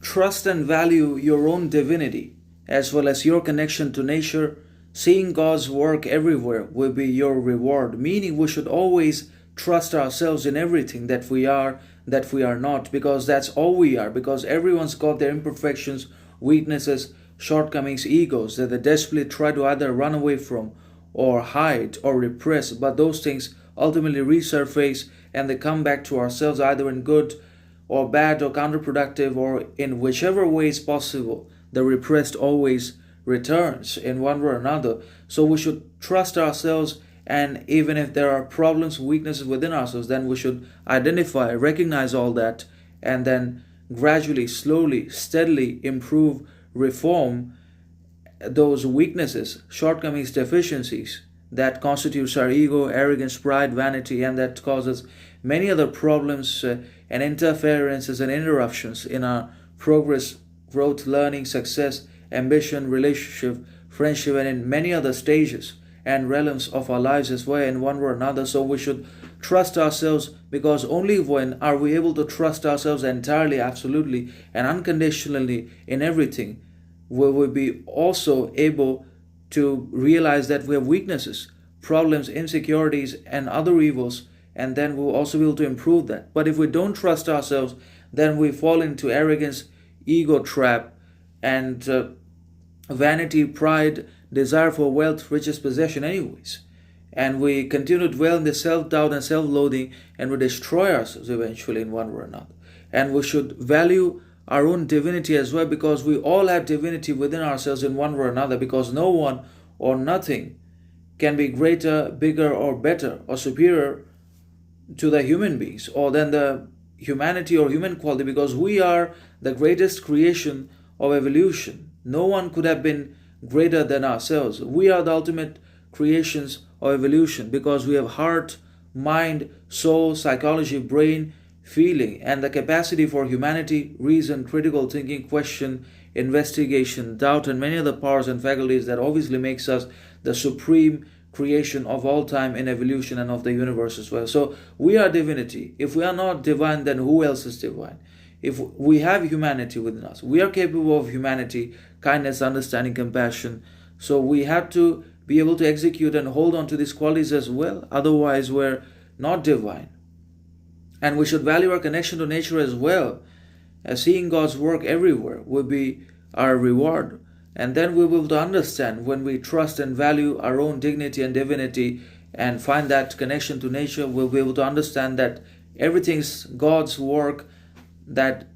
trust and value your own divinity as well as your connection to nature. Seeing God's work everywhere will be your reward, meaning we should always trust ourselves in everything that we are not, because that's all we are, because everyone's got their imperfections, weaknesses, shortcomings, egos that they desperately try to either run away from or hide or repress, but those things ultimately resurface and they come back to ourselves either in good or bad or counterproductive, or in whichever way is possible. The repressed always returns in one way or another. So we should trust ourselves, and even if there are problems, weaknesses within ourselves, then we should identify, recognize all that, and then gradually, slowly, steadily improve, reform those weaknesses, shortcomings, deficiencies that constitutes our ego, arrogance, pride, vanity, and that causes many other problems and interferences and interruptions in our progress, growth, learning, success, ambition, relationship, friendship, and in many other stages and realms of our lives as well, in one way or another. So we should trust ourselves, because only when are we able to trust ourselves entirely, absolutely, and unconditionally in everything, will we be also able to realize that we have weaknesses, problems, insecurities, and other evils, and then we'll also be able to improve that. But if we don't trust ourselves, then we fall into arrogance, ego trap, and vanity, pride, desire for wealth, riches, possession, anyways. And we continue to dwell in the self-doubt and self-loathing, and we destroy ourselves eventually in one way or another. And we should value our own divinity as well, because we all have divinity within ourselves in one way or another, because no one or nothing can be greater, bigger, or better, or superior to the human beings, or than the humanity or human quality, because we are the greatest creation of evolution. No one could have been greater than ourselves. We are the ultimate creations of evolution, because we have heart, mind, soul, psychology, brain, feeling, and the capacity for humanity, reason, critical thinking, question, investigation, doubt, and many other powers and faculties that obviously makes us the supreme creation of all time in evolution and of the universe as well. So we are divinity. If we are not divine, then who else is divine? If we have humanity within us, we are capable of humanity, kindness, understanding, compassion. So we have to be able to execute and hold on to these qualities as well. Otherwise, we're not divine. And we should value our connection to nature as well, as seeing God's work everywhere will be our reward. And then we will understand, when we trust and value our own dignity and divinity and find that connection to nature, we'll be able to understand that everything's God's work, that